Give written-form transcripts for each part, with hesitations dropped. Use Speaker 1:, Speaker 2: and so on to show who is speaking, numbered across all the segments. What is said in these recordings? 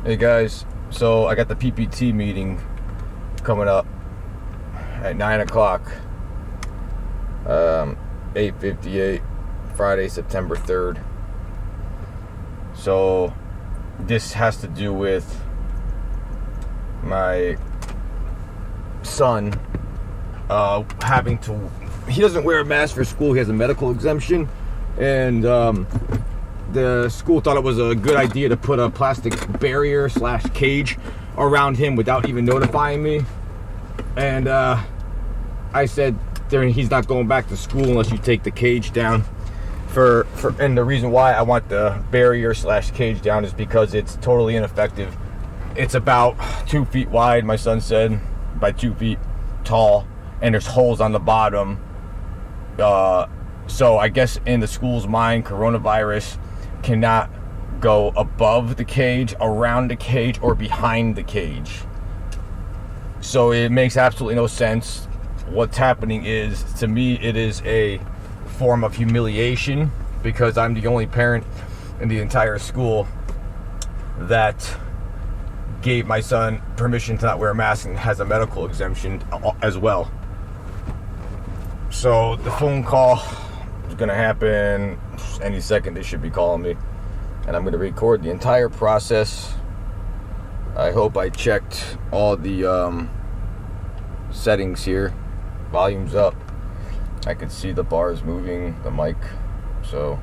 Speaker 1: Hey guys, so I got the PPT meeting coming up at 9 o'clock, 8:58, Friday, September 3rd. So this has to do with my son having to, he doesn't wear a mask for school. He has a medical exemption, and the school thought it was a good idea to put a plastic barrier / cage around him without even notifying me. And I said he's not going back to school unless you take the cage down. And the reason why I want the barrier / cage down is because it's totally ineffective. It's about 2 feet wide, my son said, by 2 feet tall, and there's holes on the bottom. So I guess in the school's mind, coronavirus cannot go above the cage, around the cage, or behind the cage. So it makes absolutely no sense. What's happening is, to me, it is a form of humiliation because I'm the only parent in the entire school that gave my son permission to not wear a mask and has a medical exemption as well. So the phone call is going to happen any second. They should be calling me, and I'm going to record the entire process. I hope I checked all the settings here. Volume's up. I could see the bars moving, the mic. So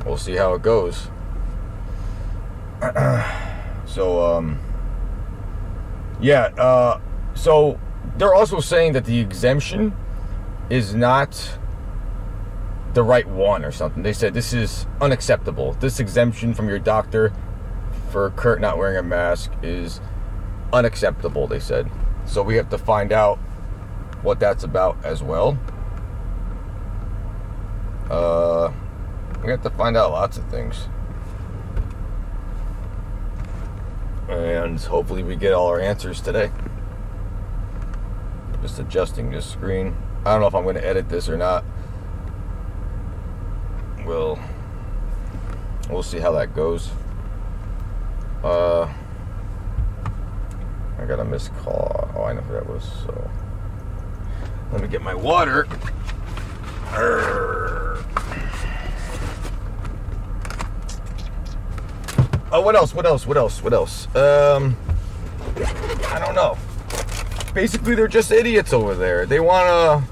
Speaker 1: we'll see how it goes. So they're also saying that the exemption is not the right one or something. They said this is unacceptable. This exemption from your doctor for Kurt not wearing a mask is unacceptable, they said. So we have to find out what that's about as well. We have to find out lots of things. And hopefully we get all our answers today. Just adjusting this screen. I don't know if I'm going to edit this or not. We'll see how that goes. I got a missed call. Oh, I know who that was. So let me get my water. Oh, what else? I don't know. Basically, they're just idiots over there. They want to...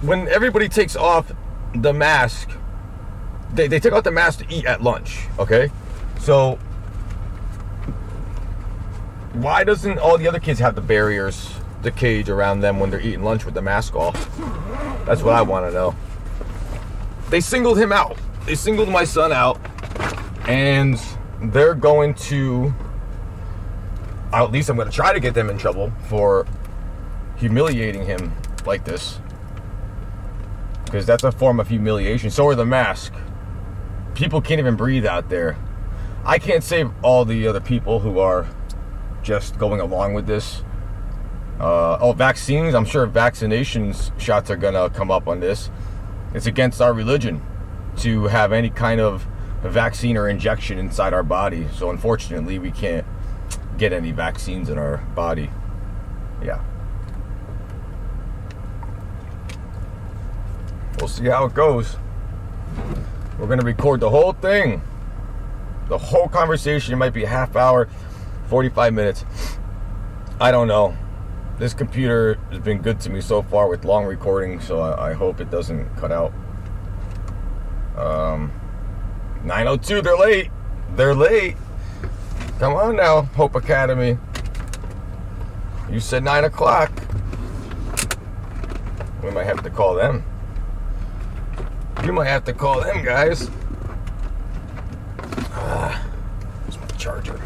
Speaker 1: when everybody takes off the mask, they take off the mask to eat at lunch, okay? So, why doesn't all the other kids have the barriers, the cage around them when they're eating lunch with the mask off? That's what I want to know. They singled him out. They singled my son out, and they're going to... At least I'm going to try to get them in trouble for humiliating him like this. Because that's a form of humiliation. So are the mask. People can't even breathe out there. I can't save all the other people who are just going along with this. Vaccines. I'm sure vaccinations shots are going to come up on this. It's against our religion to have any kind of vaccine or injection inside our body. So unfortunately, we can't get any vaccines in our body. Yeah. We'll see how it goes. We're going to record the whole thing. The whole conversation. It might be a half hour, 45 minutes. I don't know. This computer has been good to me so far with long recording, so I hope it doesn't cut out. 9:02, they're late. They're late. Come on now, Hope Academy. You said 9 o'clock. We might have to call them. You might have to call them, guys. Where's my charger?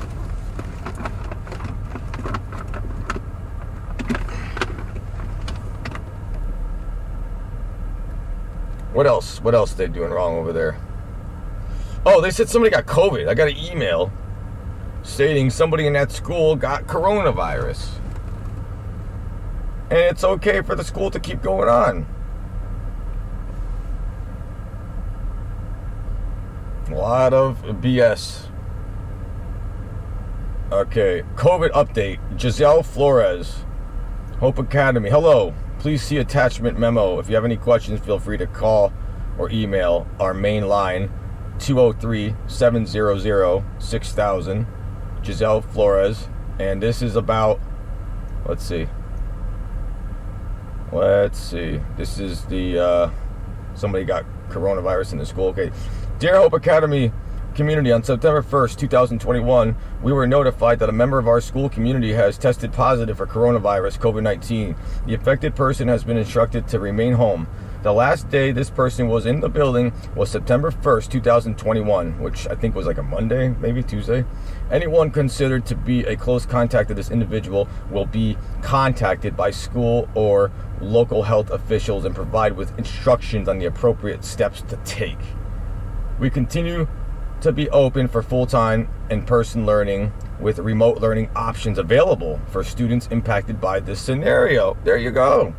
Speaker 1: What else? What else are they doing wrong over there? Oh, they said somebody got COVID. I got an email stating somebody in that school got coronavirus. And it's okay for the school to keep going on. A lot of BS. Okay, COVID update. Giselle Flores, Hope Academy. Hello. Please see attachment memo. If you have any questions, feel free to call or email our main line, 203-700-6000. Giselle Flores. And this is about, let's see. This is the, somebody got coronavirus in the school. Okay. Dear Hope Academy community, on September 1st, 2021, we were notified that a member of our school community has tested positive for coronavirus, COVID-19. The affected person has been instructed to remain home. The last day this person was in the building was September 1st, 2021, which I think was like a Monday, maybe Tuesday. Anyone considered to be a close contact of this individual will be contacted by school or local health officials and provided with instructions on the appropriate steps to take. We continue to be open for full-time in-person learning with remote learning options available for students impacted by this scenario. There you go.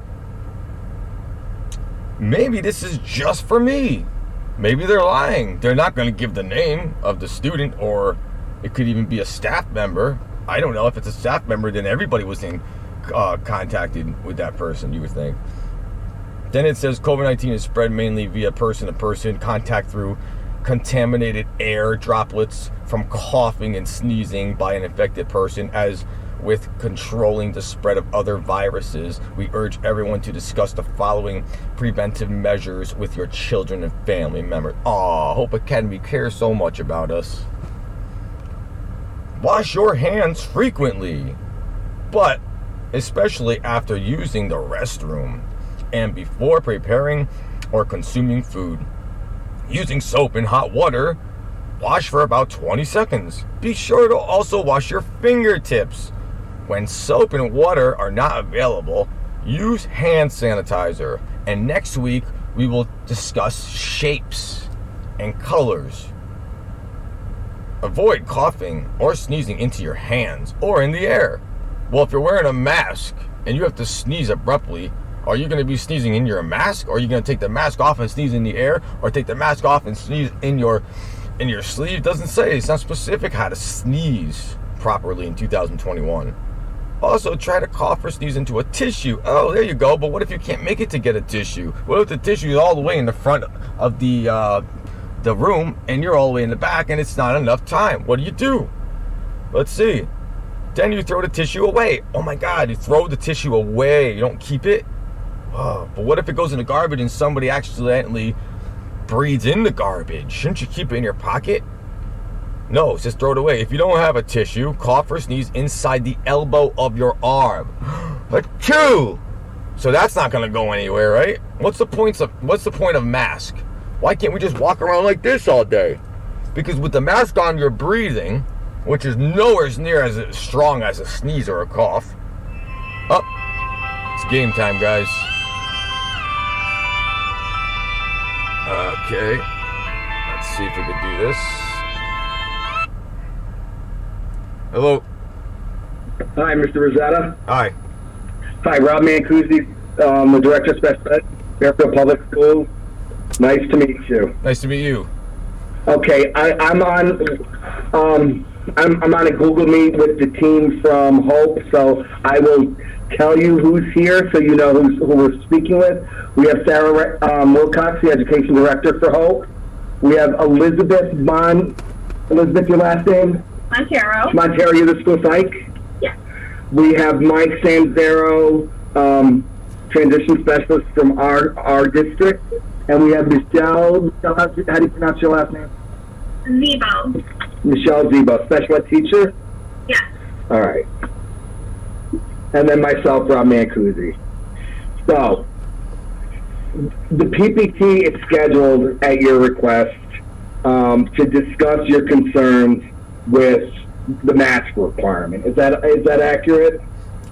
Speaker 1: Maybe this is just for me. Maybe they're lying. They're not going to give the name of the student, or it could even be a staff member. I don't know. If it's a staff member, then everybody was contacted with that person, you would think. Then it says COVID-19 is spread mainly via person-to-person contact through contaminated air droplets from coughing and sneezing by an infected person. As with controlling the spread of other viruses, we urge everyone to discuss the following preventive measures with your children and family members. Aw, Hope Academy cares so much about us. Wash your hands frequently, but especially after using the restroom and before preparing or consuming food. Using soap and hot water, wash for about 20 seconds. Be sure to also wash your fingertips. When soap and water are not available, use hand sanitizer. And next week, we will discuss shapes and colors. Avoid coughing or sneezing into your hands or in the air. Well, if you're wearing a mask and you have to sneeze abruptly, are you going to be sneezing in your mask? Or are you going to take the mask off and sneeze in the air? Or take the mask off and sneeze in your sleeve? It doesn't say. It's not specific how to sneeze properly in 2021. Also, try to cough or sneeze into a tissue. Oh, there you go. But what if you can't make it to get a tissue? What if the tissue is all the way in the front of the room and you're all the way in the back and it's not enough time? What do? Let's see. Then you throw the tissue away. Oh my God, you throw the tissue away. You don't keep it? Oh, but what if it goes in the garbage and somebody accidentally breathes in the garbage? Shouldn't you keep it in your pocket? No, just throw it away. If you don't have a tissue, cough or sneeze inside the elbow of your arm. Achoo! So that's not going to go anywhere, right? What's the point of mask? Why can't we just walk around like this all day? Because with the mask on, you're breathing, which is nowhere near as strong as a sneeze or a cough. Oh, it's game time, guys. Okay, let's see if we can do this. Hello.
Speaker 2: Hi, Mr. Rosetta.
Speaker 1: Hi.
Speaker 2: Hi, Rob Mancusi, the Director of Special Ed, Fairfield Public Schools. Nice to meet you.
Speaker 1: Nice to meet you.
Speaker 2: Okay, I'm on a Google Meet with the team from Hope, so I will tell you who's here so you know who we're speaking with. We have Sarah Wilcox, the Education Director for Hope. We have Elizabeth, your last name? Montero, you're the school psych?
Speaker 3: Yes.
Speaker 2: We have Mike Sanzaro, transition specialist from our district. And we have Michelle, how do you pronounce your last name?
Speaker 3: Zebo.
Speaker 2: Michelle Zebo, special ed teacher?
Speaker 3: Yes.
Speaker 2: All right. And then myself, Rob Mancusi. So, the PPT is scheduled at your request to discuss your concerns with the mask requirement. Is that accurate?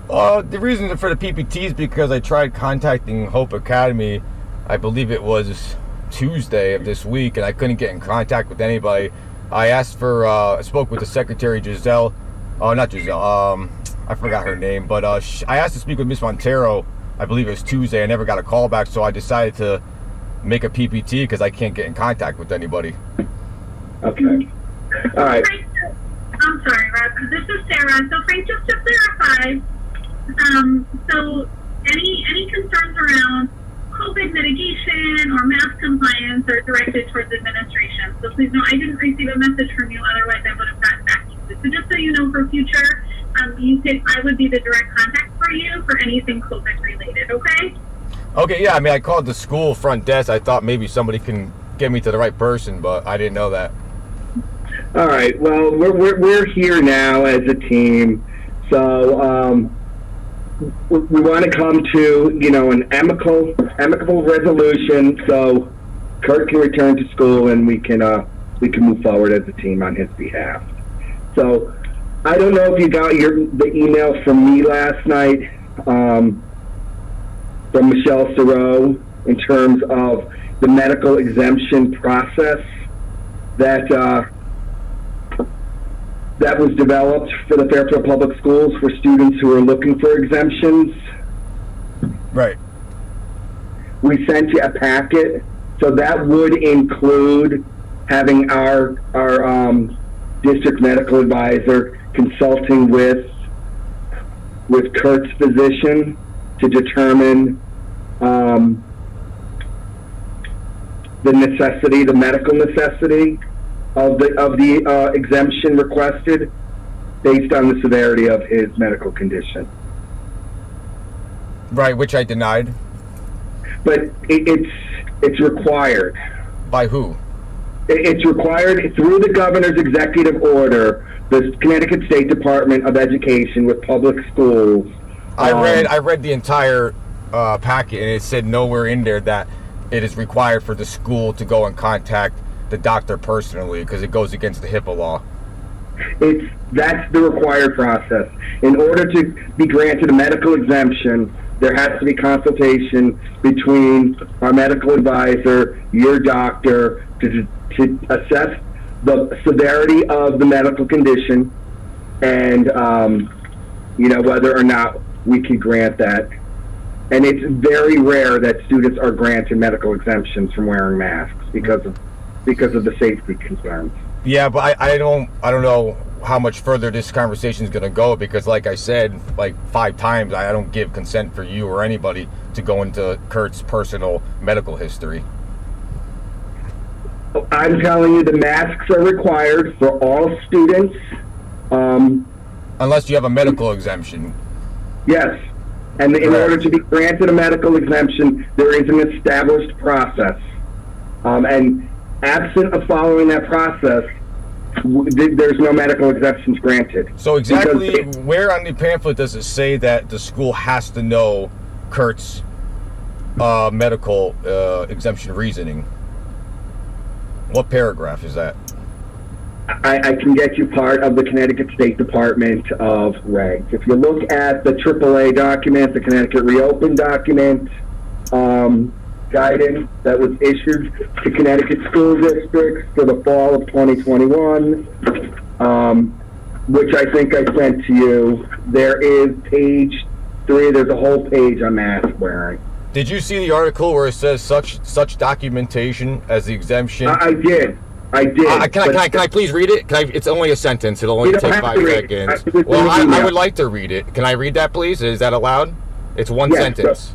Speaker 1: The reason for the PPT is because I tried contacting Hope Academy, I believe it was Tuesday of this week, and I couldn't get in contact with anybody. I asked for, I spoke with the secretary, Giselle. Oh, not Giselle. I forgot her name, but I asked to speak with Miss Montero. I believe it was Tuesday. I never got a call back, so I decided to make a PPT because I can't get in contact with anybody.
Speaker 2: Okay. All right.
Speaker 3: Frank, I'm sorry, Rob. This is Sarah. So, Frank, just to clarify, so any concerns around COVID mitigation or mask compliance are directed towards administration. So please know I didn't receive a message from you. Otherwise, I would have gotten back to you. So just so you know, for future, I would be the direct contact for you for anything COVID related. Okay.
Speaker 1: Okay, yeah, I mean, I called the school front desk. I thought maybe somebody can get me to the right person, but I didn't know that.
Speaker 2: All right. Well, we're here now as a team, so we want to come to an amicable resolution, so Kurt can return to school and we can move forward as a team on his behalf. So I don't know if you got the email from me last night from Michelle Thoreau in terms of the medical exemption process that was developed for the Fairfield Public Schools for students who are looking for exemptions.
Speaker 1: Right.
Speaker 2: We sent you a packet, so that would include having our district medical advisor consulting with Kurt's physician to determine the medical necessity of the exemption requested based on the severity of his medical condition.
Speaker 1: Right, which I denied.
Speaker 2: But it's required.
Speaker 1: By who?
Speaker 2: It's required through the governor's executive order, the Connecticut State Department of Education with public schools.
Speaker 1: I read the entire packet, and it said nowhere in there that it is required for the school to go and contact the doctor personally, because it goes against the HIPAA law.
Speaker 2: That's the required process. In order to be granted a medical exemption, there has to be consultation between our medical advisor, your doctor, to assess the severity of the medical condition and whether or not we can grant that. And it's very rare that students are granted medical exemptions from wearing masks because of the safety concerns.
Speaker 1: Yeah, but I don't know how much further this conversation is going to go, because like I said, like 5 times, I don't give consent for you or anybody to go into Kurt's personal medical history.
Speaker 2: I'm telling you, the masks are required for all students.
Speaker 1: Unless you have a medical exemption.
Speaker 2: Yes. And in order to be granted a medical exemption, there is an established process. And absent of following that process, there's no medical exemptions granted.
Speaker 1: So exactly where on the pamphlet does it say that the school has to know Kurt's medical exemption reasoning? What paragraph is that?
Speaker 2: I can get you part of the Connecticut State Department of Regs. If you look at the AAA document, the Connecticut Reopen document, guidance that was issued to Connecticut school districts for the fall of 2021, which I think I sent to you, there is page 3, there's a whole page on mask wearing.
Speaker 1: Did you see the article where it says such documentation as the exemption?
Speaker 2: I did.
Speaker 1: Can I please read it? It's only a sentence. It'll only take 5 seconds. Well, I would like to read it. Can I read that, please? Is that allowed? It's one sentence.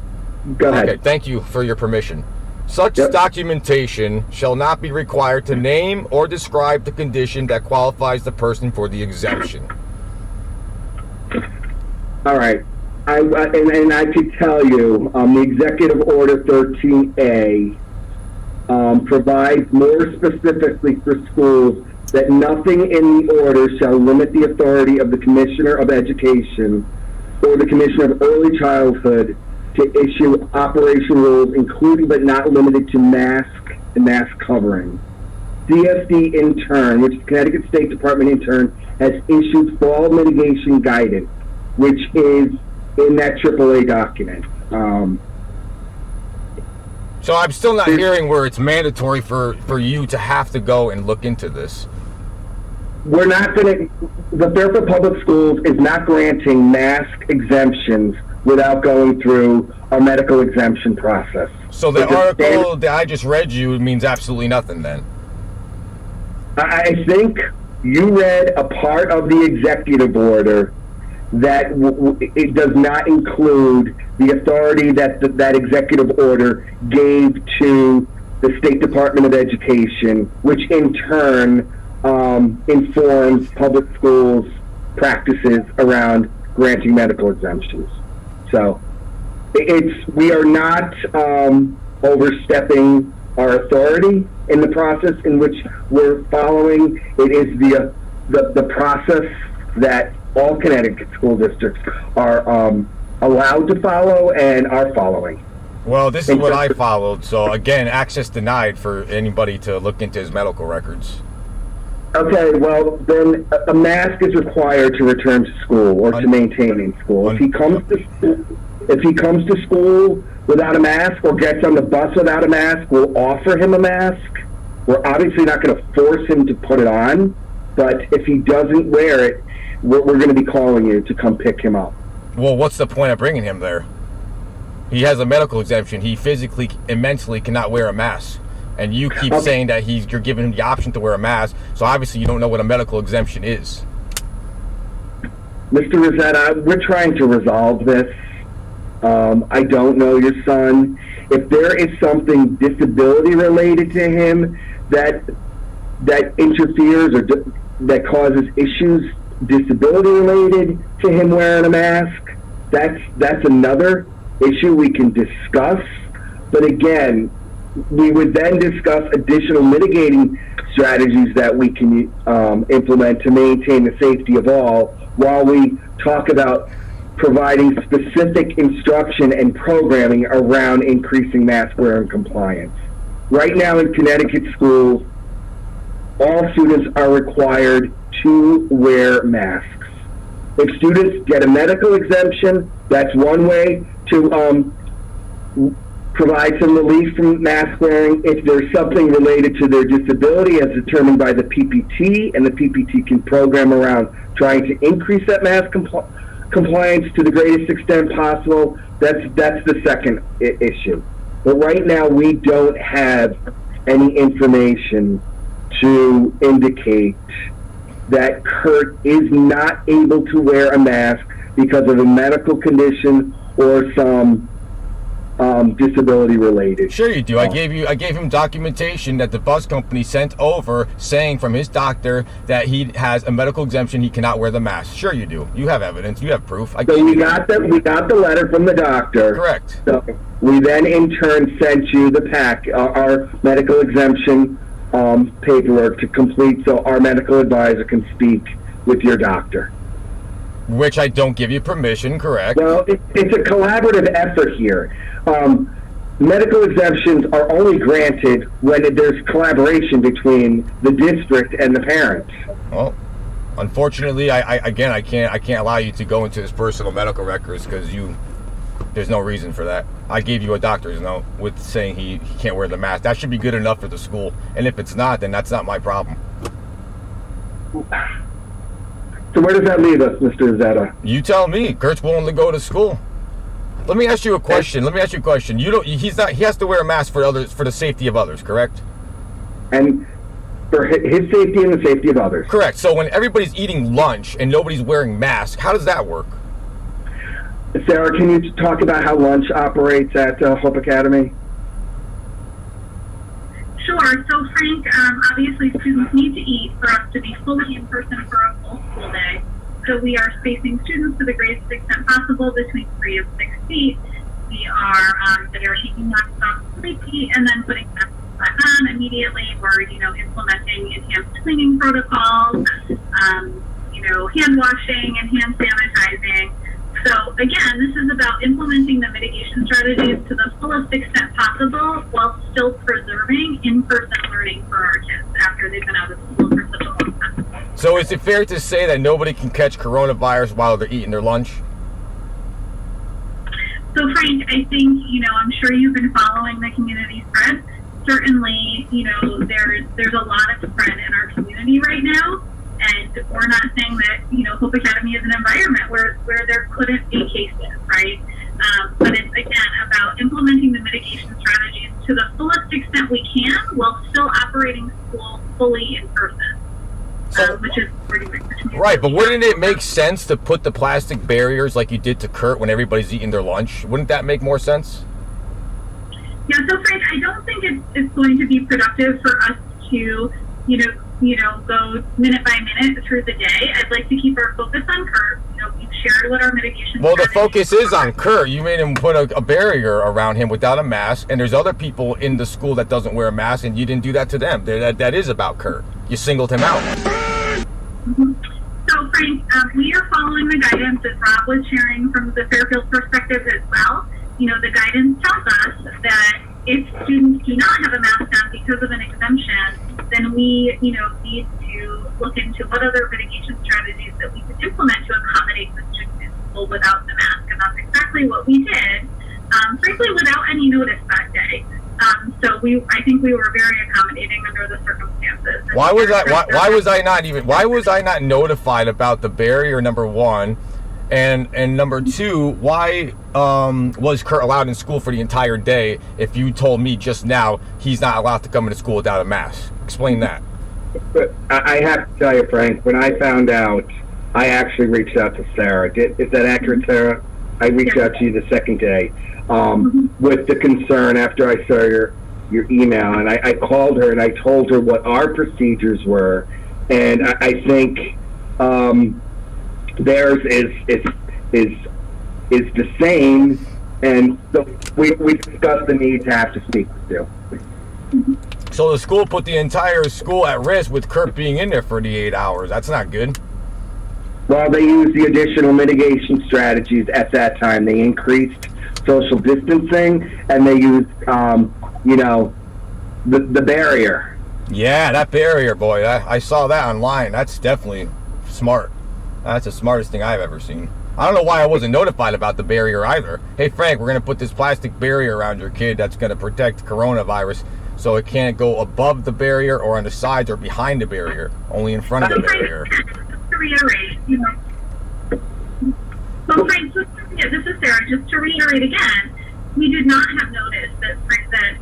Speaker 2: Go ahead.
Speaker 1: Okay, thank you for your permission. Such documentation shall not be required to name or describe the condition that qualifies the person for the exemption.
Speaker 2: All right. And I could tell you, the Executive Order 13A provides more specifically for schools that nothing in the order shall limit the authority of the Commissioner of Education or the Commissioner of Early Childhood to issue operation rules, including but not limited to mask and mask covering. CSD in turn, which the Connecticut State Department in turn, has issued fall mitigation guidance, which is in that AAA document.
Speaker 1: So I'm still not hearing where it's mandatory for you to have to go and look into this.
Speaker 2: We're not going to, the Fairfield Public Schools is not granting mask exemptions without going through a medical exemption process.
Speaker 1: So the article that I just read you means absolutely nothing then?
Speaker 2: I think you read a part of the executive order that it does not include the authority that that executive order gave to the State Department of Education, which in turn informs public schools' practices around granting medical exemptions. So we are not overstepping our authority in the process in which we're following. It is the process that all Connecticut school districts are allowed to follow and are following.
Speaker 1: Well, this is what I followed. So again, access denied for anybody to look into his medical records. Okay,
Speaker 2: well then a mask is required to return to school or to maintain in school. If he comes to school without a mask or gets on the bus without a mask, we'll offer him a mask. We're obviously not going to force him to put it on, but if he doesn't wear it, we're going to be calling you to come pick him up.
Speaker 1: Well, what's the point of bringing him there? He has a medical exemption. He physically and mentally cannot wear a mask. And you keep saying that you're giving him the option to wear a mask, so obviously you don't know what a medical exemption is.
Speaker 2: Mr. Rosetta, we're trying to resolve this. I don't know your son. If there is something disability related to him that interferes or that causes issues disability related to him wearing a mask, that's another issue we can discuss. But again, we would then discuss additional mitigating strategies that we can implement to maintain the safety of all, while we talk about providing specific instruction and programming around increasing mask wearing compliance. Right now in Connecticut schools, all students are required to wear masks. If students get a medical exemption, that's one way to provide some relief from mask wearing. If there's something related to their disability as determined by the PPT, and the PPT can program around trying to increase that mask compliance to the greatest extent possible, that's the second issue. But right now we don't have any information to indicate that Kurt is not able to wear a mask because of a medical condition or some disability related.
Speaker 1: Sure you do. I gave him documentation that the bus company sent over saying from his doctor that he has a medical exemption, he cannot wear the mask. Sure you do. You have evidence. You have proof.
Speaker 2: So we got the letter from the doctor.
Speaker 1: Correct.
Speaker 2: So we then in turn sent you the our medical exemption paperwork to complete so our medical advisor can speak with your doctor.
Speaker 1: Which I don't give you permission, correct?
Speaker 2: Well, it's a collaborative effort here. Medical exemptions are only granted when there's collaboration between the district and the parents.
Speaker 1: Well, unfortunately, I can't allow you to go into his personal medical records because there's no reason for that. I gave you a doctor's note with saying he can't wear the mask. That should be good enough for the school. And if it's not, then that's not my problem.
Speaker 2: So where does that leave us, Mr. Zeta?
Speaker 1: You tell me. Kurt's willing to go to school. Let me ask you a question. He has to wear a mask for the safety of others, correct?
Speaker 2: And for his safety and the safety of others.
Speaker 1: Correct. So when everybody's eating lunch and nobody's wearing masks, how does that work?
Speaker 2: Sarah, can you talk about how lunch operates at Hope Academy?
Speaker 3: Sure. So, Frank, obviously students need to eat for us to be fully in person for a full school day. So we are spacing students to the greatest extent possible between 3 and 6 feet. We are taking masks off completely and then putting masks back on immediately. We're, implementing enhanced cleaning protocols, hand washing and hand sanitizing. So again, this is about implementing the mitigation strategies to the fullest extent possible while still preserving in-person learning for our kids after they've been out of school for such a long time.
Speaker 1: So is it fair to say that nobody can catch coronavirus while they're eating their lunch?
Speaker 3: So Frank, I think, I'm sure you've been following the community spread. Certainly, there's a lot of spread in our community right now. And we're not saying that, Hope Academy is an environment where there couldn't be cases, right? But it's, again, about implementing the mitigation strategies to the fullest extent we can while still operating school fully in person,
Speaker 1: So,
Speaker 3: which is pretty much
Speaker 1: right, but wouldn't it make sense to put the plastic barriers like you did to Kurt when everybody's eating their lunch? Wouldn't that make more sense?
Speaker 3: Yeah, so Frank, I don't think it's going to be productive for us to, go minute by minute through the day. I'd like to keep our focus on Kurt. We've shared what our mitigation.
Speaker 1: Well, the
Speaker 3: strategies
Speaker 1: focus is
Speaker 3: are.
Speaker 1: on Kurt. You made him put a barrier around him without a mask, and there's other people in the school that doesn't wear a mask, and you didn't do that to them. That is about Kurt. You singled him out.
Speaker 3: Mhm. So, Frank, we are following the guidance that Rob was sharing from the Fairfield perspective as well. The guidance tells us that if students do not have a mask on because of an exemption, then we, need to look into what other mitigation strategies that we could implement to accommodate the student in school without the mask. And that's exactly what we did, frankly, without any notice that day. So I think we were very accommodating under the circumstances.
Speaker 1: Why was I not notified about the barrier, number one? And number two, why was Kurt allowed in school for the entire day if you told me just now he's not allowed to come into school without a mask? Explain that.
Speaker 2: But I have to tell you, Frank, when I found out, I actually reached out to Sarah. Is that accurate, Sarah? I reached out to you the second day with the concern after I saw your email, and I called her and I told her what our procedures were, and I think theirs is the same, and so we discussed the need to have to speak with you.
Speaker 1: So the school put the entire school at risk with Kurt being in there for the 8 hours. That's not good.
Speaker 2: Well, they used the additional mitigation strategies at that time. They increased social distancing, and they used, the barrier.
Speaker 1: Yeah, that barrier, boy. I saw that online. That's definitely smart. That's the smartest thing I've ever seen. I don't know why I wasn't notified about the barrier either. Hey, Frank, we're going to put this plastic barrier around your kid that's going to protect coronavirus, so it can't go above the barrier or on the sides or behind the barrier, only in front of the barrier.
Speaker 3: To reiterate, So, Frank, this is Sarah. Just to reiterate again, we did not have notice that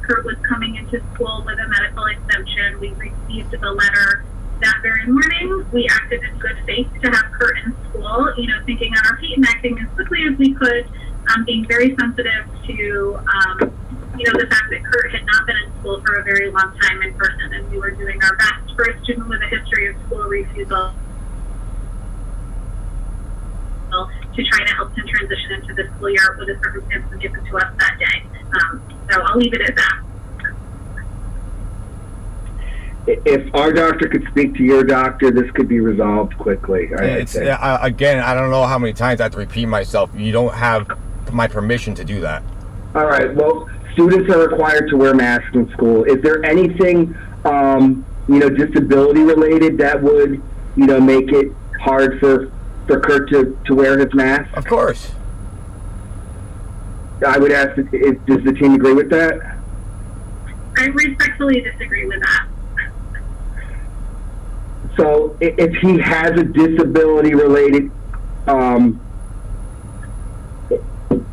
Speaker 3: Kurt was coming into school with a medical exemption. We received the letter that very morning. We acted in good faith to have Kurt in school, thinking on our feet and acting as quickly as we could, being very sensitive to, the fact that Kurt had not been in school for a very long time in person, and we were doing our best for a student with a history of school refusal to try to help him transition into the school year with the circumstances given to us that day. So I'll leave it at that.
Speaker 2: If our doctor could speak to your doctor, this could be resolved quickly.
Speaker 1: Again, I don't know how many times I have to repeat myself. You don't have my permission to do that.
Speaker 2: All right. Well, students are required to wear masks in school. Is there anything, disability related that would, make it hard for Kurt to wear his mask?
Speaker 1: Of course.
Speaker 2: I would ask, does the team agree with that?
Speaker 3: I respectfully disagree with that.
Speaker 2: So if he has a disability related,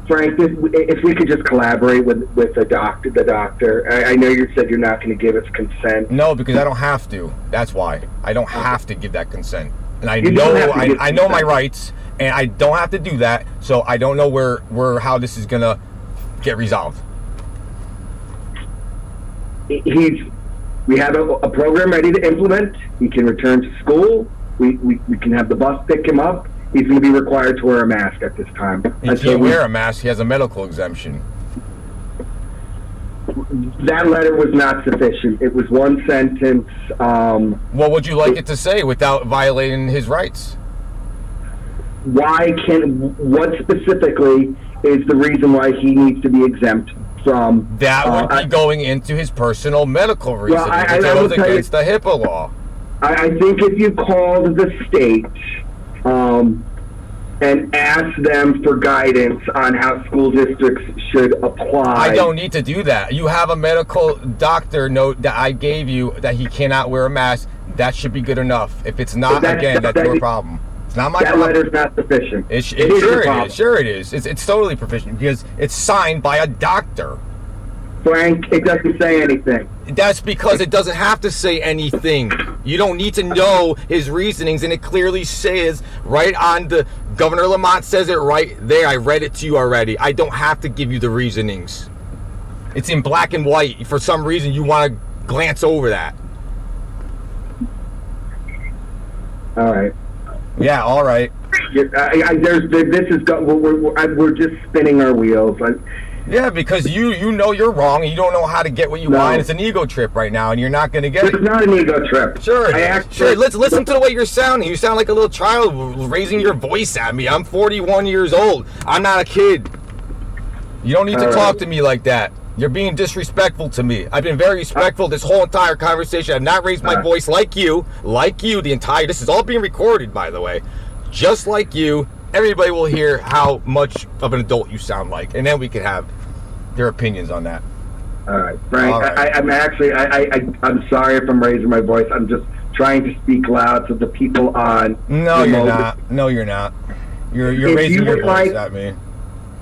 Speaker 2: Frank, if we could just collaborate with the doctor. I know you said you're not going to give us consent.
Speaker 1: No, because I don't have to. That's why. I don't have to give that consent. And I know my rights, and I don't have to do that, so I don't know how this is going to get resolved. We have a program ready to implement. He can return to school. We can have the bus pick him up. He's going to be required to wear a mask at this time. He can't wear a mask. He has a medical exemption.
Speaker 2: That letter was not sufficient. It was one sentence.
Speaker 1: What would you like it to say without violating his rights?
Speaker 2: What specifically is the reason why he needs to be exempt from?
Speaker 1: That would be going into his personal medical reason. It goes against the HIPAA law.
Speaker 2: I think if you called the state and asked them for guidance on how school districts should apply.
Speaker 1: I don't need to do that. You have a medical doctor note that I gave you that he cannot wear a mask. That should be good enough. If it's not, that's your problem. It's not my problem.
Speaker 2: That letter's not sufficient.
Speaker 1: Sure it is. It's totally proficient because it's signed by a doctor.
Speaker 2: Frank, it doesn't say anything.
Speaker 1: That's because it doesn't have to say anything. You don't need to know his reasonings, and it clearly says right on the Governor Lamont says it right there. I read it to you already. I don't have to give you the reasonings. It's in black and white. For some reason, you want to glance over that.
Speaker 2: All right.
Speaker 1: Yeah, all right.
Speaker 2: We're just spinning our wheels.
Speaker 1: Yeah, because you know you're wrong and you don't know how to get what you want. It's an ego trip right now, and you're not going to get it.
Speaker 2: It's not an ego trip.
Speaker 1: Sure, sure. Let's listen to the way you're sounding. You sound like a little child raising your voice at me. I'm 41 years old. I'm not a kid. You don't need to talk to me like that. You're being disrespectful to me. I've been very respectful this whole entire conversation. I've not raised my voice like you. This is all being recorded, by the way. Just like you, everybody will hear how much of an adult you sound like, and then we can have their opinions on that.
Speaker 2: All right, Frank.
Speaker 1: All right.
Speaker 2: I'm sorry if I'm raising my voice. I'm just trying to speak loud so the people on.
Speaker 1: No, you're not. No, you're not. You're raising your voice at me.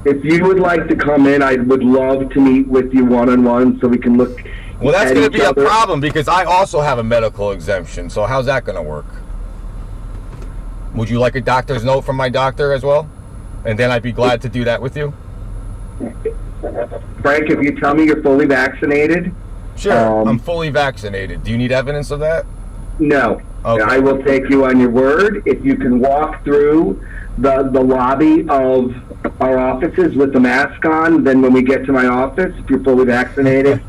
Speaker 2: If you would like to come in, I would love to meet with you one-on-one so we can look.
Speaker 1: Well, that's going to be a problem because I also have a medical exemption. So how's that going to work? Would you like a doctor's note from my doctor as well? And then I'd be glad to do that with you.
Speaker 2: Frank, if you tell me you're fully vaccinated.
Speaker 1: Sure, I'm fully vaccinated. Do you need evidence of that?
Speaker 2: No.
Speaker 1: Okay.
Speaker 2: I will take you on your word. If you can walk through the lobby of our offices with the mask on, then when we get to my office, if you're fully vaccinated.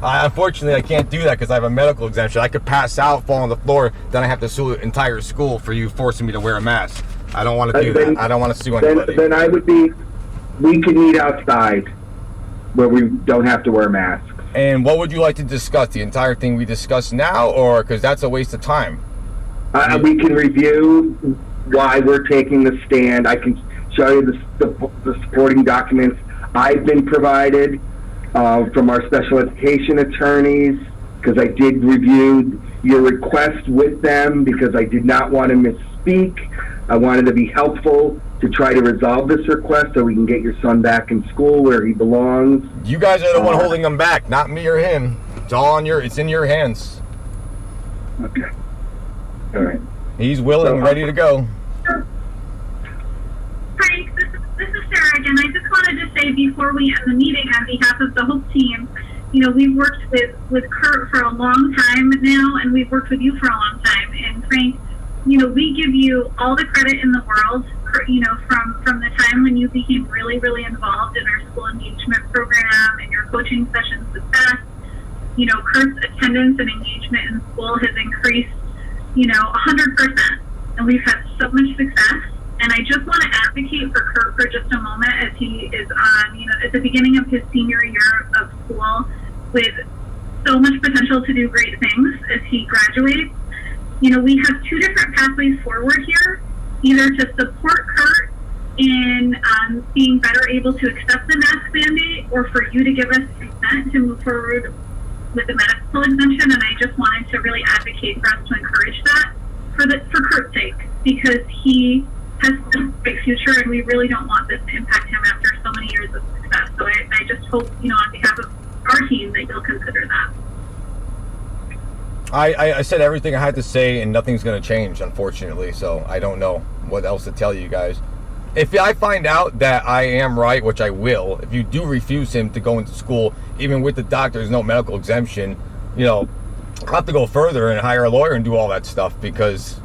Speaker 1: Unfortunately, I can't do that because I have a medical exemption. I could pass out, fall on the floor, then I have to sue the entire school for you forcing me to wear a mask. I don't want to do that. I don't want to sue anybody.
Speaker 2: Then we can meet outside where we don't have to wear masks.
Speaker 1: And what would you like to discuss? The entire thing we discuss now, or because that's a waste of time?
Speaker 2: We can review why we're taking the stand. I can show you the supporting documents I've been provided from our special education attorneys, because I did review your request with them because I did not want to misspeak. I wanted to be helpful to try to resolve this request so we can get your son back in school where he belongs.
Speaker 1: You guys are the one holding him back, not me or him. It's in your hands.
Speaker 2: Okay. All right.
Speaker 1: He's willing and ready to go.
Speaker 3: Frank, this is Sarah again. I just wanted to say before we end the meeting on behalf of the whole team, we've worked with Kurt for a long time now, and we've worked with you for a long time. And Frank, we give you all the credit in the world, from the time when you became really, really involved in our school engagement program and your coaching sessions with Beth. Kurt's attendance and engagement in school has increased, 100%. And we've had so much success. And I just want to advocate for Kurt for just a moment as he is on, at the beginning of his senior year of school with so much potential to do great things as he graduates. We have two different pathways forward here, either to support Kurt in being better able to accept the mask mandate, or for you to give us consent to move forward with the medical exemption. And I just wanted to really advocate for us to encourage that for Kurt's sake, because he has a great future, and we really don't want this to impact him after so many years of success. So I just hope, on behalf of our team, that you'll consider that.
Speaker 1: I said everything I had to say, and nothing's going to change, unfortunately. So I don't know what else to tell you guys. If I find out that I am right, which I will, if you do refuse him to go into school, even with the doctor's no medical exemption, I'll have to go further and hire a lawyer and do all that stuff because,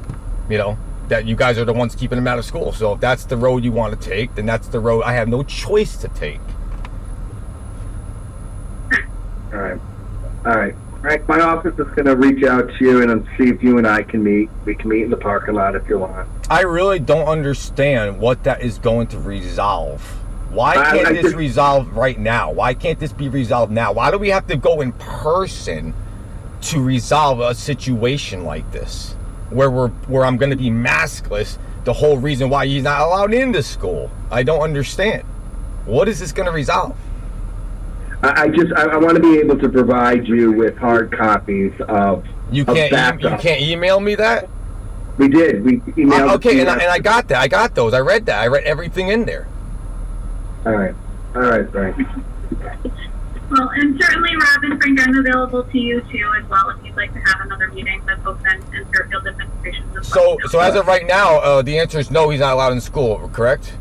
Speaker 1: that you guys are the ones keeping him out of school. So if that's the road you want to take, then that's the road I have no choice to take.
Speaker 2: All right. Frank, my office is going to reach out to you and see if you and I can meet. We can meet in the parking lot if you want.
Speaker 1: I really don't understand what that is going to resolve. Why can't this resolve right now? Why can't this be resolved now? Why do we have to go in person to resolve a situation like this? Where I'm going to be maskless, the whole reason why he's not allowed into school. I don't understand. What is this going to resolve?
Speaker 2: I want to be able to provide you with hard copies of.
Speaker 1: You can't email me that?
Speaker 2: We did. We emailed.
Speaker 1: Okay, and I got that. I got those. I read that. I read everything in there.
Speaker 2: All right, Frank.
Speaker 3: Well, and certainly Rob and Frank, I'm available to you too as well if you'd like to have another meeting with folks and Fairfield administration.
Speaker 1: So as of right now, the answer is no, he's not allowed in school, correct?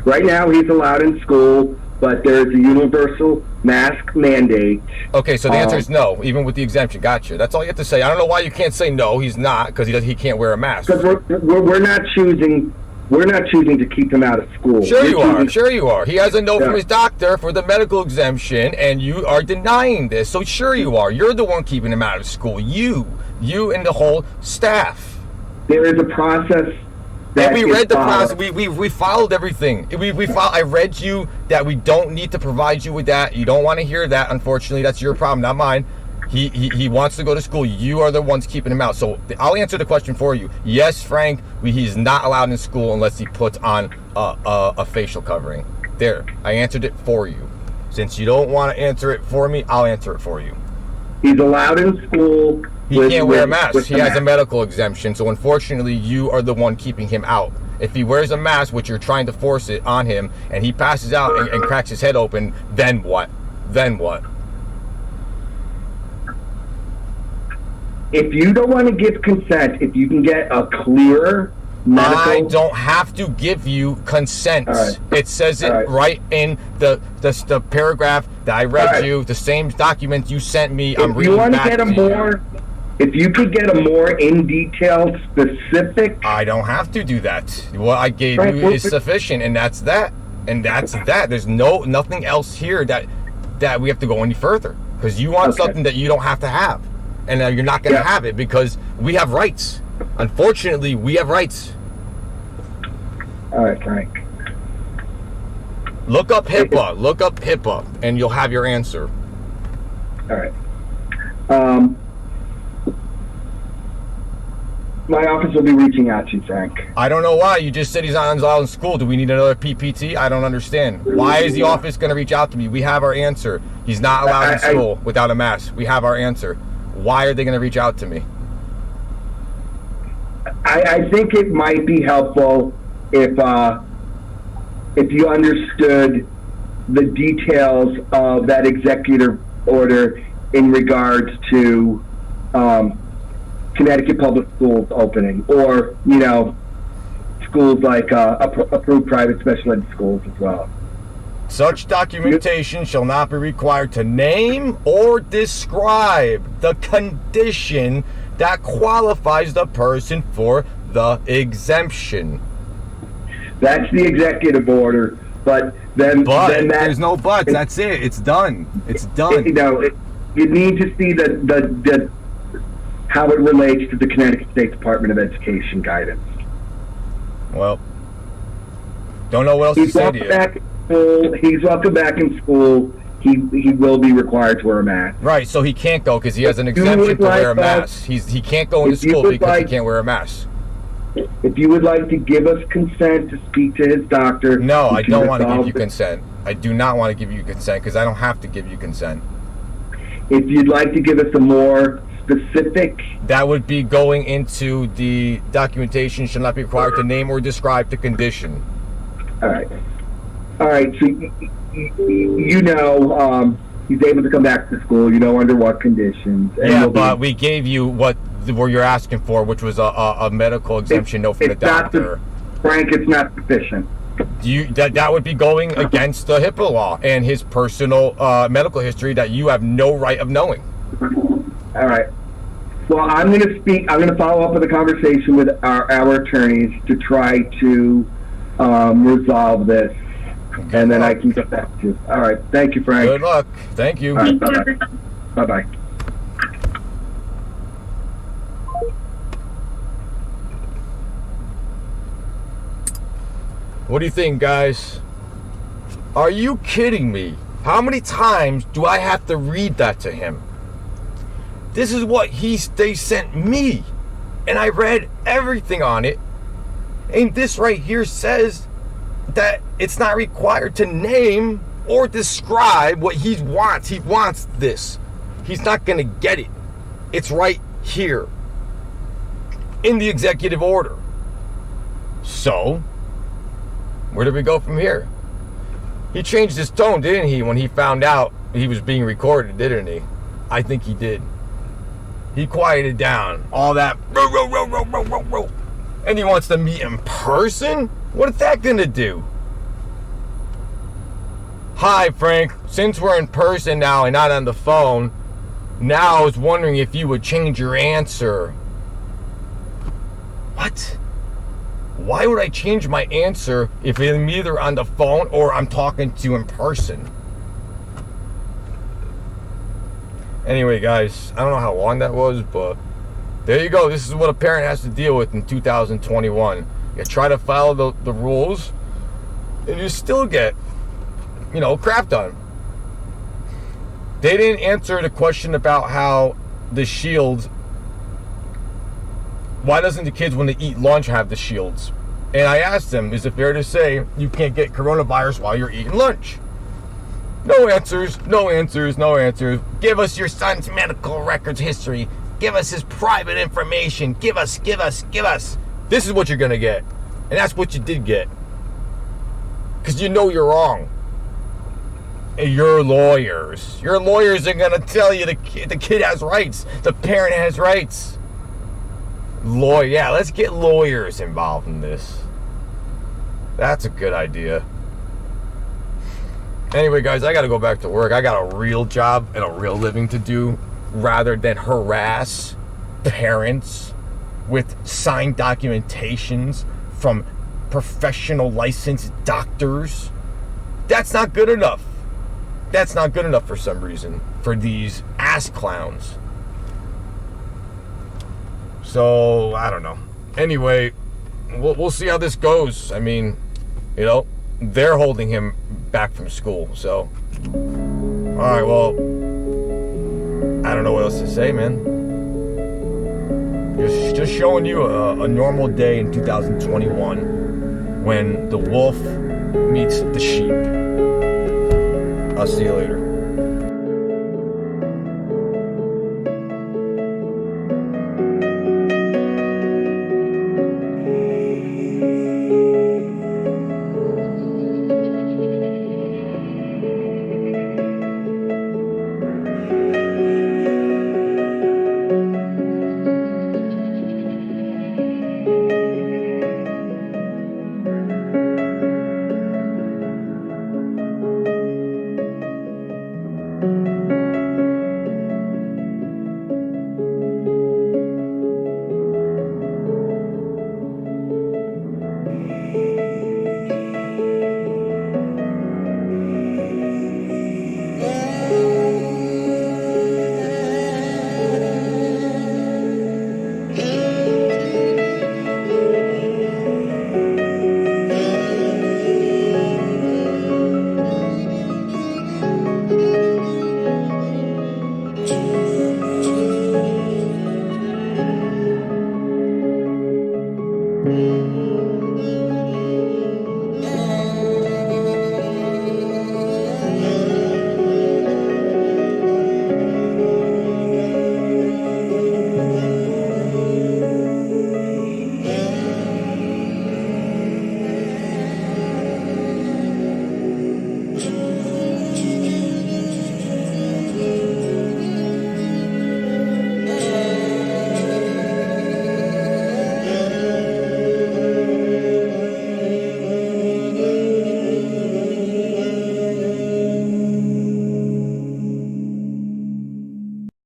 Speaker 2: Right now, he's allowed in school, but there's a universal mask mandate.
Speaker 1: Okay, so the answer is no, even with the exemption. Gotcha. That's all you have to say. I don't know why you can't say no. He's not, because he can't wear a mask.
Speaker 2: Because we're not choosing. We're not choosing to keep him out of school.
Speaker 1: Sure you are. Sure you are. He has a note from his doctor for the medical exemption, and you are denying this. So sure you are. You're the one keeping him out of school. You and the whole staff.
Speaker 2: There is a process.
Speaker 1: And we read the process. We followed everything. I read you that we don't need to provide you with that. You don't want to hear that. Unfortunately, that's your problem, not mine. He wants to go to school. You are the ones keeping him out. So I'll answer the question for you. Yes, Frank, he's not allowed in school unless he puts on a facial covering. There, I answered it for you. Since you don't want to answer it for me, I'll answer it for you.
Speaker 2: He's allowed in school.
Speaker 1: He can't wear a mask. He has a medical exemption. So unfortunately, you are the one keeping him out. If he wears a mask, which you're trying to force it on him, and he passes out and cracks his head open, then what? Then what?
Speaker 2: If you don't want to give consent, if you can get a clearer medical...
Speaker 1: I don't have to give you consent.
Speaker 2: Right.
Speaker 1: It says it right in the paragraph that I read you, the same document you sent me. I'm reading back to you.
Speaker 2: If you could get a more in detail specific...
Speaker 1: I don't have to do that. What I gave you is sufficient, and that's that. And that's that. There's nothing else here that we have to go any further. Because you want something that you don't have to have. And you're not going to have it because we have rights. Unfortunately, we have rights.
Speaker 2: All right, Frank.
Speaker 1: Look up HIPAA. Look up HIPAA, and you'll have your answer.
Speaker 2: All right. My office will be reaching out to you, Frank.
Speaker 1: I don't know why. You just said he's not allowed in school. Do we need another PPT? I don't understand. Why is the office going to reach out to me? We have our answer. He's not allowed in school without a mask. We have our answer. Why are they going to reach out to me?
Speaker 2: I think it might be helpful if you understood the details of that executive order in regards to Connecticut public schools opening, or schools like approved private special ed schools as well.
Speaker 1: Such documentation shall not be required to name or describe the condition that qualifies the person for the exemption.
Speaker 2: That's the executive order, but
Speaker 1: there's no buts. That's it. It's done. It's done.
Speaker 2: You need to see the how it relates to the Connecticut State Department of Education guidance.
Speaker 1: Well, don't know what else to say to you.
Speaker 2: He's welcome back in school. He will be required to wear a mask.
Speaker 1: Right, so he can't go because he has an exemption to wear a mask. He can't go into school because he can't wear a mask.
Speaker 2: If you would like to give us consent to speak to his doctor...
Speaker 1: No, I don't want to give you consent. I do not want to give you consent because I don't have to give you consent.
Speaker 2: If you'd like to give us a more specific...
Speaker 1: That would be going into the documentation shall not be required to name or describe the condition.
Speaker 2: All right, so he's able to come back to school, under what conditions. And
Speaker 1: but we gave you what you're asking for, which was a medical exemption note from the doctor.
Speaker 2: Frank, it's not sufficient.
Speaker 1: That would be going against the HIPAA law and his personal medical history that you have no right of knowing.
Speaker 2: All right. Well, I'm going to follow up with a conversation with our attorneys to try to resolve this. Okay, and then I can get back to you. All right. Thank you, Frank.
Speaker 1: Good luck. Thank you.
Speaker 2: All right, bye-bye. Bye-bye.
Speaker 1: What do you think, guys? Are you kidding me? How many times do I have to read that to him? This is what they sent me. And I read everything on it. And this right here says that it's not required to name or describe what he wants. He wants this. He's not going to get it. It's right here in the executive order. So, where do we go from here? He changed his tone, didn't he, when he found out he was being recorded, didn't he? I think he did. He quieted down all that, and he wants to meet in person? What is that gonna do? Hi, Frank. Since we're in person now and not on the phone, now I was wondering if you would change your answer. What? Why would I change my answer if I'm either on the phone or I'm talking to you in person? Anyway, guys, I don't know how long that was, but there you go. This is what a parent has to deal with in 2021. You try to follow the rules, and you still get, crapped on. They didn't answer the question about how the shields, why doesn't the kids when they eat lunch have the shields? And I asked them, is it fair to say you can't get coronavirus while you're eating lunch? No answers, no answers, no answers. Give us your son's medical records history. Give us his private information. Give us. This is what you're going to get. And that's what you did get. Because you're wrong. And your lawyers are going to tell you the kid has rights. The parent has rights. Let's get lawyers involved in this. That's a good idea. Anyway, guys, I got to go back to work. I got a real job and a real living to do rather than harass parents with signed documentations from professional licensed doctors. That's not good enough. That's not good enough for some reason for these ass clowns. So, I don't know. Anyway, we'll see how this goes. I mean, they're holding him back from school, so. Alright, well, I don't know what else to say, man. Just showing you a normal day in 2021 when the wolf meets the sheep. I'll see you later.